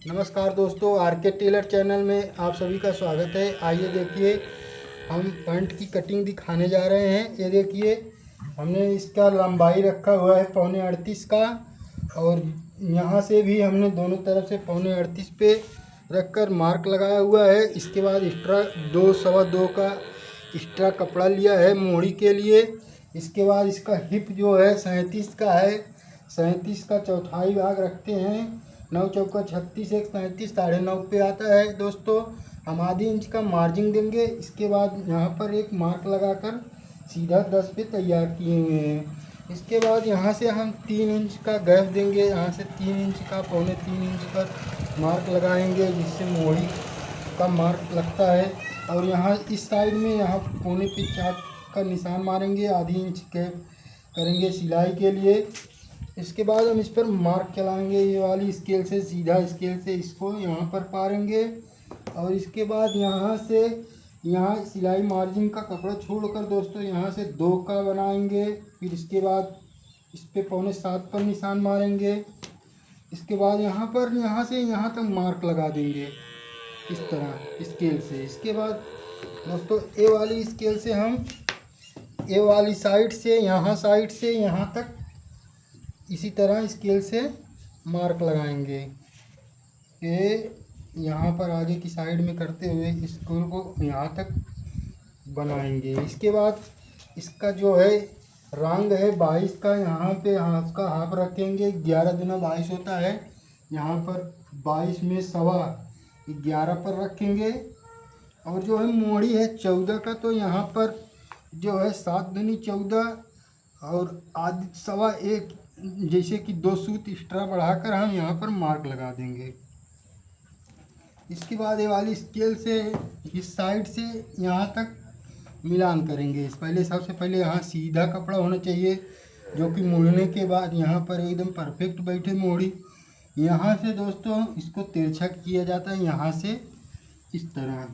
नमस्कार दोस्तों, आर के टेलर चैनल में आप सभी का स्वागत है। आइए देखिए, हम पैंट की कटिंग दिखाने जा रहे हैं। ये देखिए, हमने इसका लंबाई रखा हुआ है 38 का, और यहाँ से भी हमने दोनों तरफ से 38 पे रखकर मार्क लगाया हुआ है। इसके बाद एक्स्ट्रा 2 का एक्स्ट्रा कपड़ा लिया है मोड़ी के लिए। इसके बाद इसका हिप जो है 37 का है। 37 का चौथाई भाग रखते हैं। 9 चौका 36, 1 37, 9.5 पे आता है दोस्तों। हम आधी इंच का मार्जिन देंगे। इसके बाद यहाँ पर एक मार्क लगाकर सीधा 10 पे तैयार किए हुए हैं। इसके बाद यहाँ से हम 3 इंच का गैप देंगे। यहाँ से 3 इंच का 3.25 इंच पर मार्क लगाएंगे, जिससे मोड़ी का मार्क लगता है। और यहाँ इस साइड में यहाँ 4.25 का निशान मारेंगे। आधी इंच गैप करेंगे सिलाई के लिए। इसके बाद हम इस पर मार्क चलाएंगे, ये वाली स्केल से, सीधा स्केल से इसको यहाँ पर पारेंगे। और इसके बाद यहाँ से यहाँ सिलाई मार्जिन का कपड़ा छोड़कर दोस्तों यहाँ से 2 का बनाएंगे। फिर इसके बाद इस पे 6.25 पर निशान मारेंगे। इसके बाद यहाँ से यहाँ तक मार्क लगा देंगे इस तरह स्केल से। इसके बाद दोस्तों ए वाली स्केल से हम ए वाली साइड से यहाँ तक इसी तरह स्केल से मार्क लगाएंगे। ये यहाँ पर आगे की साइड में करते हुए स्केल को यहाँ तक बनाएंगे। इसके बाद इसका जो है रंग है 22 का, यहाँ पे हाफ का हाफ रखेंगे। 11 दूना 22 होता है, यहाँ पर 22 में 11.25 पर रखेंगे। और जो है मोड़ी है 14 का, तो यहाँ पर जो है 7 दूनी 14 और आधी 1.25, जैसे कि 2 सूत एक्स्ट्रा बढ़ाकर हम यहाँ पर मार्क लगा देंगे। इसके बाद ये वाली स्केल से इस साइड से यहाँ तक मिलान करेंगे। सबसे पहले यहाँ सीधा कपड़ा होना चाहिए, जो कि मुड़ने के बाद यहाँ पर एकदम परफेक्ट बैठे मोड़ी। यहाँ से दोस्तों इसको तिरछा किया जाता है, यहाँ से इस तरह।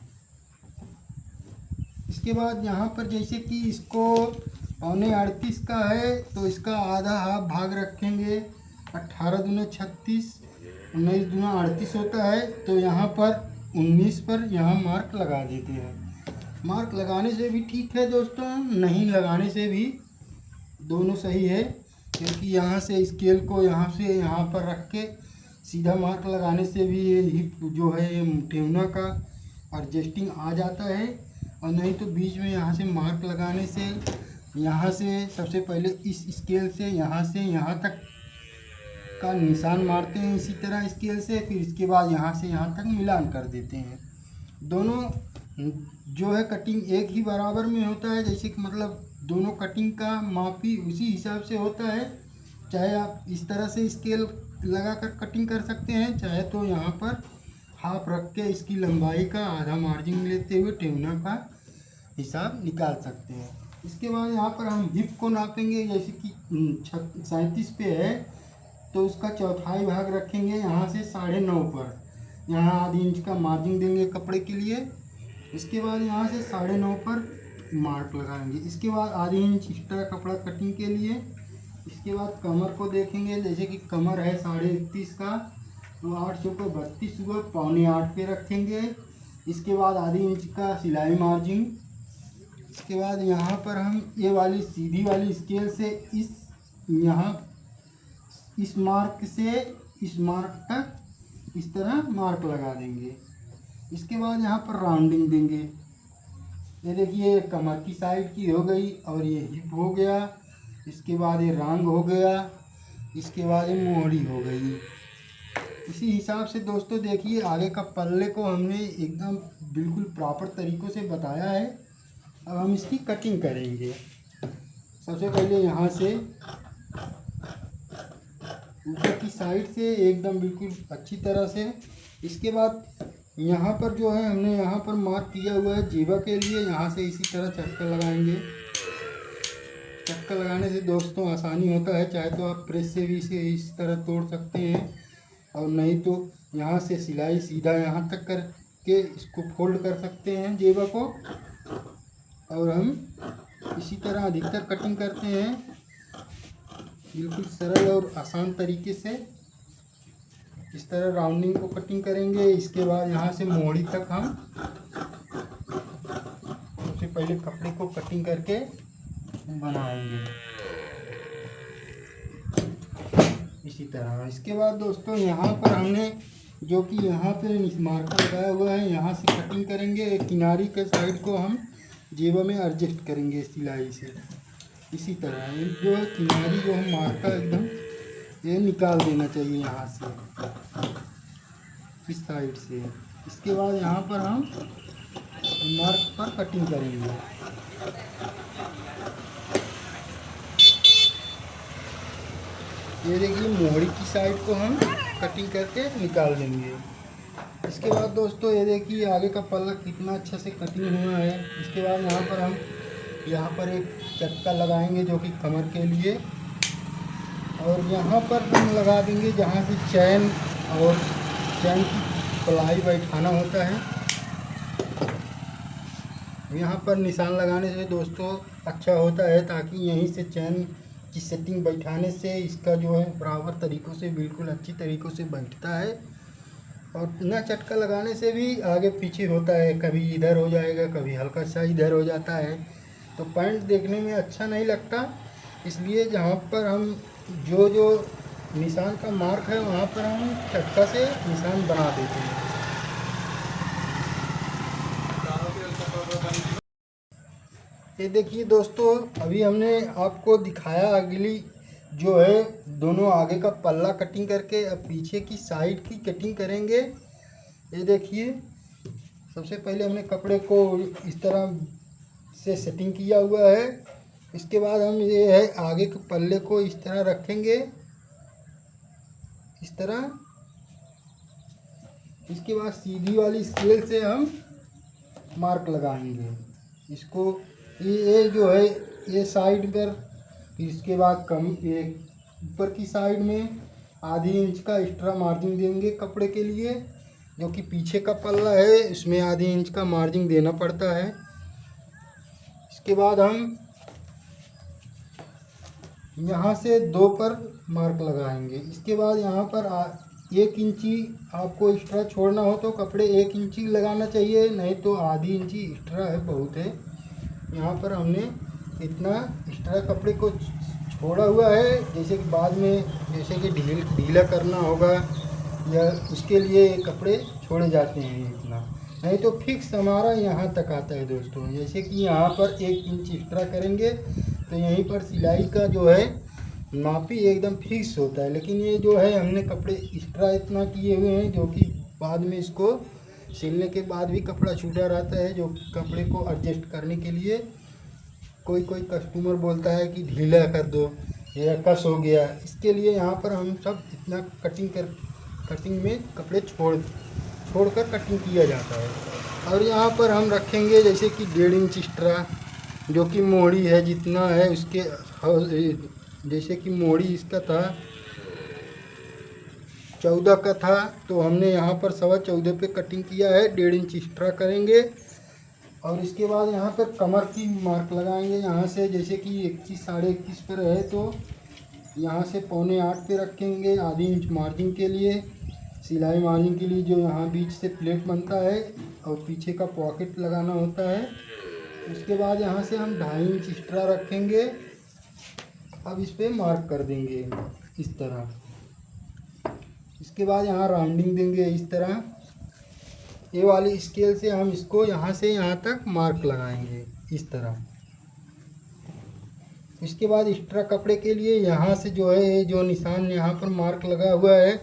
इसके बाद यहाँ पर जैसे कि इसको 38 का है, तो इसका आधा हाफ भाग रखेंगे। 18 दूना 36, 19 दूना 38 होता है, तो यहाँ पर 19 पर यहाँ मार्क लगा देते हैं। मार्क लगाने से भी ठीक है दोस्तों, नहीं लगाने से भी दोनों सही है, क्योंकि यहाँ से स्केल को यहाँ से यहाँ पर रख के सीधा मार्क लगाने से भी ये हिप जो है ये टेवना का एडजस्टिंग आ जाता है। और नहीं तो बीच में यहाँ से मार्क लगाने से, यहाँ से सबसे पहले इस स्केल से यहाँ तक का निशान मारते हैं इसी तरह स्केल से। फिर इसके बाद यहाँ से यहाँ तक मिलान कर देते हैं। दोनों जो है कटिंग एक ही बराबर में होता है, जैसे कि मतलब दोनों कटिंग का मापी उसी हिसाब से होता है। चाहे आप इस तरह से स्केल लगाकर कटिंग कर सकते हैं, चाहे तो यहाँ पर हाफ रख के इसकी लंबाई का आधा मार्जिन लेते हुए टेवना का हिसाब निकाल सकते हैं। इसके बाद यहाँ पर हम हिप को नापेंगे। जैसे कि 37 पे है, तो उसका चौथाई भाग रखेंगे यहाँ से 9.5 पर। यहाँ आधी इंच का मार्जिन देंगे कपड़े के लिए। इसके बाद यहाँ से 9.5 पर मार्क लगाएंगे। इसके बाद आधी इंच एक्स्ट्रा कपड़ा कटिंग के लिए। इसके बाद कमर को देखेंगे। जैसे कि कमर है 31.5 का, तो 8 चौका 32 हुआ, 7.25 पे रखेंगे। इसके बाद आधी इंच का सिलाई मार्जिन। इसके बाद यहाँ पर हम ये वाली सीधी वाली स्केल से इस मार्क से इस मार्क तक इस तरह मार्क लगा देंगे। इसके बाद यहाँ पर राउंडिंग देंगे। ये देखिए, कमर की साइड की हो गई, और ये हिप हो गया। इसके बाद ये रांग हो गया। इसके बाद ये मोहरी हो गई। इसी हिसाब से दोस्तों देखिए, आगे का पल्ले को हमने एकदम बिल्कुल प्रॉपर तरीक़ों से बताया है। अब हम इसकी कटिंग करेंगे। सबसे पहले यहाँ से ऊपर की साइड से एकदम बिल्कुल अच्छी तरह से। इसके बाद यहाँ पर जो है हमने यहाँ पर मार्क किया हुआ है जेबा के लिए, यहाँ से इसी तरह चक्कर लगाएंगे। चक्कर लगाने से दोस्तों आसानी होता है, चाहे तो आप प्रेस से भी इसे इस तरह तोड़ सकते हैं, और नहीं तो यहाँ से सिलाई सीधा यहाँ तक करके इसको फोल्ड कर सकते हैं जेबा को। और हम इसी तरह अधिकतर कटिंग करते हैं, बिल्कुल सरल और आसान तरीके से। इस तरह राउंडिंग को कटिंग करेंगे। इसके बाद यहाँ से मोड़ी तक हम सबसे पहले कपड़े को कटिंग करके बनाएंगे इसी तरह। इसके बाद दोस्तों यहाँ पर हमने जो कि यहाँ पे मार्कर लगाया हुआ है, यहाँ से कटिंग करेंगे। किनारी के साइड को हम जेब में एडजस्ट करेंगे सिलाई से। इसी तरह जो किनारी जो हम मार्कर एकदम ये निकाल देना चाहिए यहाँ से, इस साइड से। इसके बाद यहाँ पर हम मार्क पर कटिंग करेंगे। ये देखिए मोहरी की साइड को हम कटिंग करके निकाल देंगे। इसके बाद दोस्तों ये देखिए आगे का पल्ला कितना अच्छा से कटिंग हुआ है। इसके बाद यहाँ पर एक चक्का लगाएंगे जो कि कमर के लिए, और यहाँ पर हम लगा देंगे जहाँ से चैन की पलाई बैठाना होता है। यहाँ पर निशान लगाने से दोस्तों अच्छा होता है, ताकि यहीं से चैन की सेटिंग बैठाने से इसका जो है बराबर तरीक़ों से बिल्कुल अच्छी तरीक़ों से बैठता है। और बिना चटका लगाने से भी आगे पीछे होता है, कभी इधर हो जाएगा, कभी हल्का सा इधर हो जाता है, तो पैंट देखने में अच्छा नहीं लगता। इसलिए जहाँ पर हम जो निशान का मार्क है वहाँ पर हम चटका से निशान बना देते हैं। ये देखिए दोस्तों अभी हमने आपको दिखाया अगली जो है दोनों आगे का पल्ला कटिंग करके अब पीछे की साइड की कटिंग करेंगे। ये देखिए सबसे पहले हमने कपड़े को इस तरह से सेटिंग किया हुआ है। इसके बाद हम ये है आगे के पल्ले को इस तरह रखेंगे, इस तरह। इसके बाद सीधी वाली स्केल से हम मार्क लगाएंगे इसको। ये जो है ये साइड पर, इसके बाद ये ऊपर की साइड में आधी इंच का एक्स्ट्रा मार्जिन देंगे कपड़े के लिए, जो कि पीछे का पल्ला है इसमें आधी इंच का मार्जिन देना पड़ता है। इसके बाद हम यहाँ से 2 पर मार्क लगाएंगे। इसके बाद यहाँ पर 1 इंची आपको एक्स्ट्रा छोड़ना हो तो कपड़े 1 इंची लगाना चाहिए, नहीं तो आधी इंची एक्स्ट्रा है बहुत है। यहाँ पर हमने इतना एक्स्ट्रा कपड़े को छोड़ा हुआ है, जैसे कि बाद में जैसे कि ढीला करना होगा या उसके लिए कपड़े छोड़े जाते हैं इतना, नहीं तो फिक्स हमारा यहाँ तक आता है दोस्तों। जैसे कि यहाँ पर 1 इंच एक्स्ट्रा करेंगे तो यहीं पर सिलाई का जो है नापी एकदम फिक्स होता है। लेकिन ये जो है हमने कपड़े एक्स्ट्रा इतना किए हुए हैं, जो कि बाद में इसको सिलने के बाद भी कपड़ा छूटा रहता है, जो कपड़े को एडजस्ट करने के लिए कोई कस्टमर बोलता है कि ढीला कर दो या कस हो गया। इसके लिए यहाँ पर हम सब इतना कटिंग में कपड़े छोड़कर कटिंग किया जाता है। और यहाँ पर हम रखेंगे जैसे कि 1.5 इंच एक्स्ट्रा, जो कि मोड़ी है जितना है उसके, जैसे कि मोड़ी इसका था 14 का था, तो हमने यहाँ पर 14.25 पे कटिंग किया है, 1.5 इंच एक्स्ट्रा करेंगे। और इसके बाद यहाँ पर कमर की मार्क लगाएंगे। यहाँ से जैसे कि 21 साढ़े 21 पर है तो यहाँ से 7.25 पे रखेंगे, आधी इंच मार्जिन के लिए, सिलाई मार्जिन के लिए, जो यहाँ बीच से प्लेट बनता है और पीछे का पॉकेट लगाना होता है। उसके बाद यहाँ से हम 2.5 इंच एक्स्ट्रा रखेंगे। अब इस पर मार्क कर देंगे इस तरह। इसके बाद यहाँ राउंडिंग देंगे इस तरह, ये वाली स्केल से हम इसको यहाँ से यहाँ तक मार्क लगाएंगे इस तरह। इसके बाद एक्स्ट्रा कपड़े के लिए यहाँ से जो है जो निशान यहाँ पर मार्क लगा हुआ है,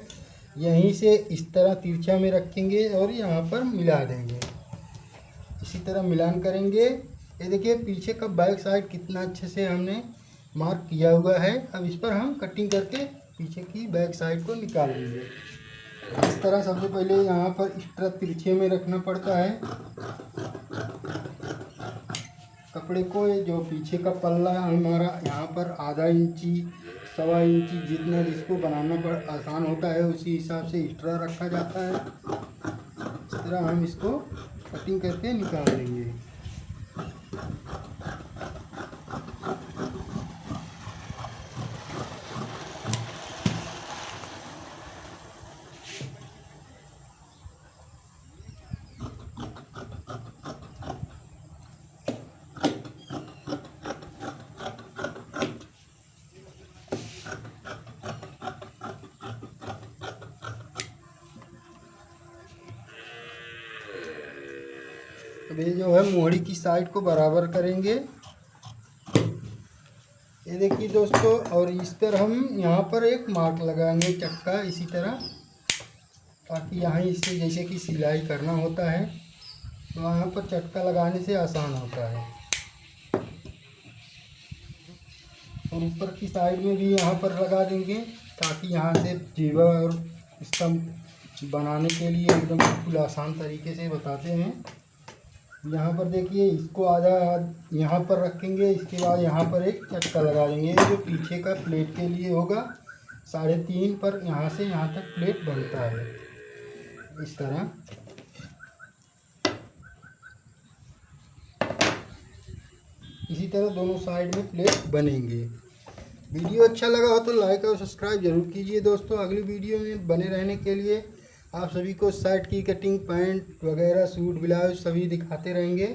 यहीं से इस तरह तिरछा में रखेंगे और यहाँ पर मिला देंगे। इसी तरह मिलान करेंगे। ये देखिए पीछे का बैक साइड कितना अच्छे से हमने मार्क किया हुआ है। अब इस पर हम कटिंग करके पीछे की बैक साइड को निकाल लेंगे। इस तरह सबसे पहले यहाँ पर एक्स्ट्रा तिरछे में रखना पड़ता है कपड़े को। जो पीछे का पल्ला हमारा यहाँ पर आधा इंची 1.25 इंची जितना जिसको बनाना आसान होता है उसी हिसाब से एक्स्ट्रा रखा जाता है। इस तरह हम इसको कटिंग करके निकाल लेंगे। अब ये जो है मोहरी की साइड को बराबर करेंगे, ये देखिए दोस्तों। और इस पर हम यहाँ पर एक मार्क लगाएंगे चक्का इसी तरह, ताकि यहाँ इससे जैसे कि सिलाई करना होता है तो यहाँ पर चक्का लगाने से आसान होता है। और ऊपर की साइड में भी यहाँ पर लगा देंगे, ताकि यहाँ से जीवा और स्तंभ बनाने के लिए एकदम बिल्कुल आसान तरीके से बताते हैं। यहाँ पर देखिए, इसको आधा यहाँ पर रखेंगे, इसके बाद यहाँ पर एक चक्का लगा देंगे जो पीछे का प्लेट के लिए होगा। 3.5 पर यहाँ से यहाँ तक प्लेट बनता है इस तरह। इसी तरह दोनों साइड में प्लेट बनेंगे। वीडियो अच्छा लगा हो तो लाइक और सब्सक्राइब जरूर कीजिए दोस्तों। अगली वीडियो में बने रहने के लिए आप सभी को शर्ट की कटिंग, पैंट वगैरह, सूट, ब्लाउज सभी दिखाते रहेंगे।